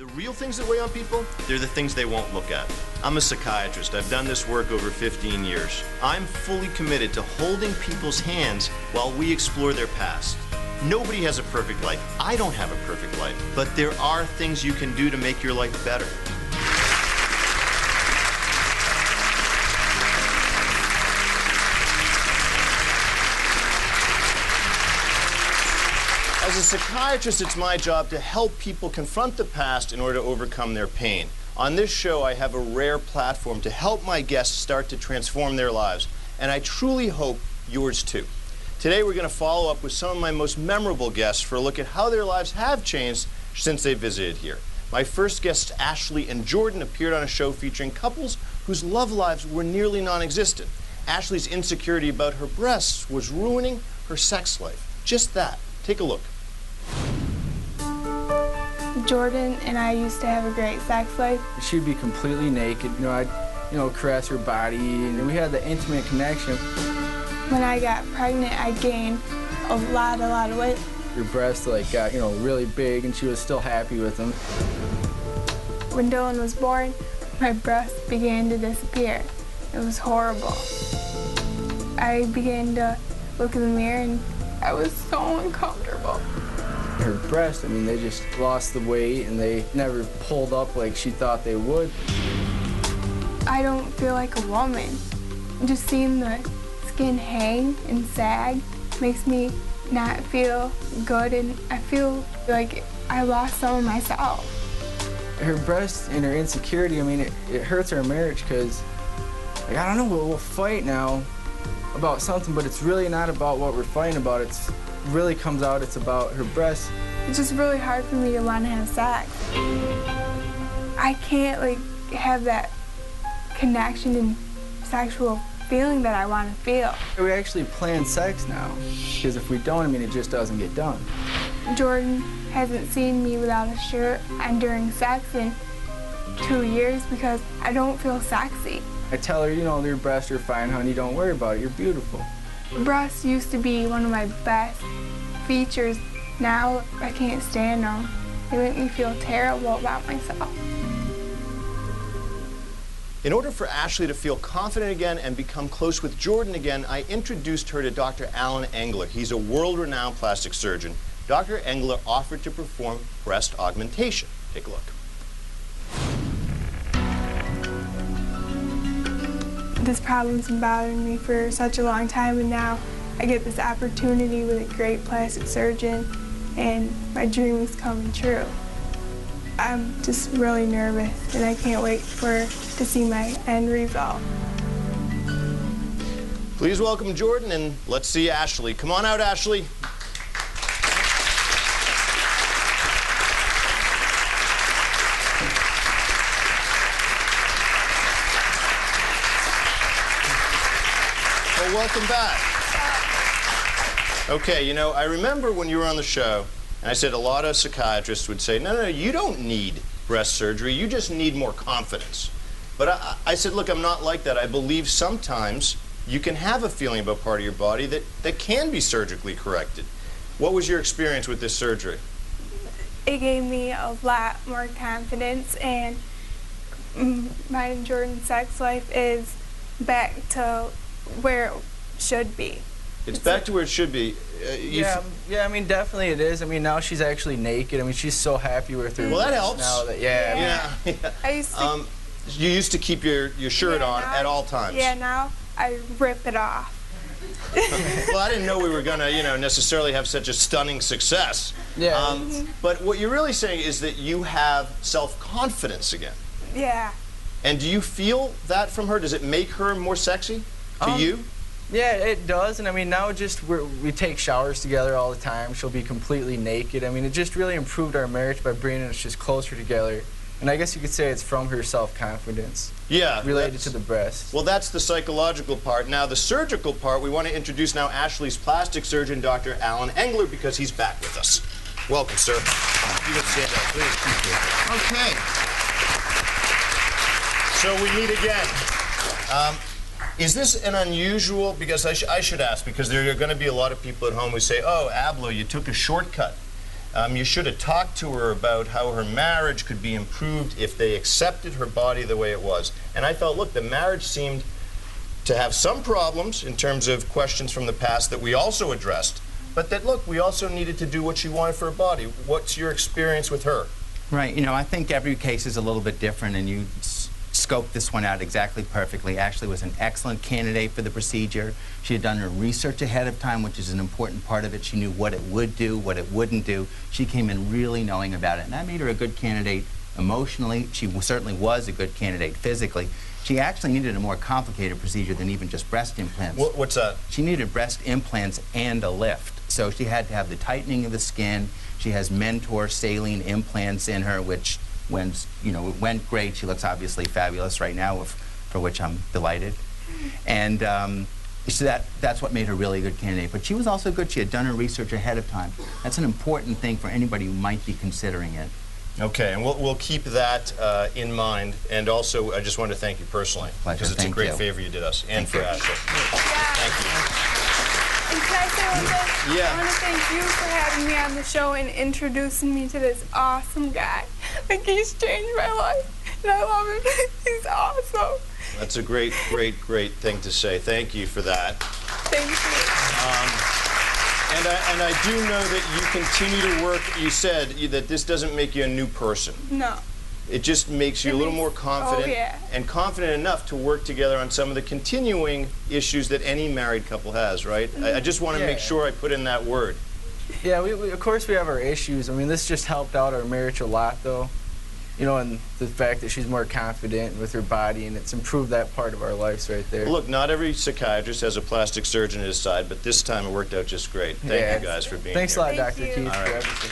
The real things that weigh on people, they're the things they won't look at. I'm a psychiatrist. I've done this work over 15 years. I'm fully committed to holding people's hands while we explore their past. Nobody has a perfect life. I don't have a perfect life. But there are things you can do to make your life better. As a psychiatrist, it's my job to help people confront the past in order to overcome their pain. On this show, I have a rare platform to help my guests start to transform their lives, and I truly hope yours too. Today, we're going to follow up with some of my most memorable guests for a look at how their lives have changed since they visited here. My first guests, Ashley and Jordan, appeared on a show featuring couples whose love lives were nearly non-existent. Ashley's insecurity about her breasts was ruining her sex life. Just that. Take a look. Jordan and I used to have a great sex life. She'd be completely naked. I'd caress her body, and we had the intimate connection. When I got pregnant, I gained a lot of weight. Her breasts got really big, and she was still happy with them. When Dylan was born, my breasts began to disappear. It was horrible. I began to look in the mirror, and I was so uncomfortable. Her breasts, they just lost the weight, and they never pulled up like she thought they would. I don't feel like a woman. Just seeing the skin hang and sag makes me not feel good, and I feel like I lost some of myself. Her breasts and her insecurity, it hurts our marriage because, I don't know, we'll fight now about something, but it's really not about what we're fighting about. It's really comes out, it's about her breasts. It's just really hard for me to want to have sex. I can't have that connection and sexual feeling that I want to feel. We actually plan sex now, because if we don't, it just doesn't get done. Jordan hasn't seen me without a shirt on during sex in 2 years because I don't feel sexy. I tell her, your breasts are fine, honey, don't worry about it, you're beautiful. Breasts used to be one of my best features. Now I can't stand them. They make me feel terrible about myself. In order for Ashley to feel confident again and become close with Jordan again, I introduced her to Dr. Engler. He's a world-renowned plastic surgeon. Dr. Engler offered to perform breast augmentation. Take a look. This problem's been bothering me for such a long time, and now I get this opportunity with a great plastic surgeon, and my dream is coming true. I'm just really nervous, and I can't wait to see my end result. Please welcome Jordan, and let's see Ashley. Come on out, Ashley. Well, welcome back. Okay, I remember when you were on the show, and I said a lot of psychiatrists would say, no, you don't need breast surgery, you just need more confidence. But I said, look, I'm not like that. I believe sometimes you can have a feeling about part of your body that can be surgically corrected. What was your experience with this surgery? It gave me a lot more confidence, and mine and Jordan's sex life is back to where it should be. It's back to where it should be. Yeah, definitely it is. Now she's actually naked. She's so happy with her. Well, that helps. Now that, yeah. I used to. You used to keep your shirt on at all times. Yeah, now I rip it off. Well, I didn't know we were gonna, necessarily have such a stunning success. Yeah. But what you're really saying is that you have self-confidence again. Yeah. And do you feel that from her? Does it make her more sexy to you? Yeah, it does. And now we take showers together all the time. She'll be completely naked. It just really improved our marriage by bringing us just closer together. And I guess you could say it's from her self-confidence. Yeah. Related to the breast. Well, that's the psychological part. Now, the surgical part, we want to introduce now Ashley's plastic surgeon, Dr. Engler, because he's back with us. Welcome, sir. You can stand up, please. Okay. So we meet again. Is this an unusual, because I should ask, because there are going to be a lot of people at home who say, oh, Ablow, you took a shortcut. You should have talked to her about how her marriage could be improved if they accepted her body the way it was. And I felt, look, the marriage seemed to have some problems in terms of questions from the past that we also addressed, but that, look, we also needed to do what she wanted for her body. What's your experience with her? Right, you know, I think every case is a little bit different, and you scoped this one out exactly perfectly. Ashley was an excellent candidate for the procedure. She had done her research ahead of time, which is an important part of it. She knew what it would do, what it wouldn't do. She came in really knowing about it, and that made her a good candidate emotionally. She certainly was a good candidate physically. She actually needed a more complicated procedure than even just breast implants. What's that? She needed breast implants and a lift. So she had to have the tightening of the skin. She has Mentor saline implants in her, which went great. She looks obviously fabulous right now, for which I'm delighted. And so that's what made her really a good candidate. But she was also good. She had done her research ahead of time. That's an important thing for anybody who might be considering it. Okay, and we'll keep that in mind. And also, I just wanted to thank you personally. Pleasure. Because it's a great favor you did us, and for Ashley. Thank you. And can I say one thing? Yeah. I want to thank you for having me on the show and introducing me to this awesome guy. Like, he's changed my life, and I love him. He's awesome. That's a great, great, great thing to say. Thank you for that. Thank you. And I do know that you continue to work. You said that this doesn't make you a new person. No. It just makes you a little more confident, oh, yeah. and confident enough to work together on some of the continuing issues that any married couple has, right? I just want to make sure I put in that word. Yeah, we of course we have our issues. I mean, this just helped out our marriage a lot, though. You know, and the fact that she's more confident with her body, and it's improved that part of our lives right there. Look, not every psychiatrist has a plastic surgeon at his side, but this time it worked out just great. Thank you guys for being here. Thanks a lot, Thank Dr. you. Keith, All for right. everything.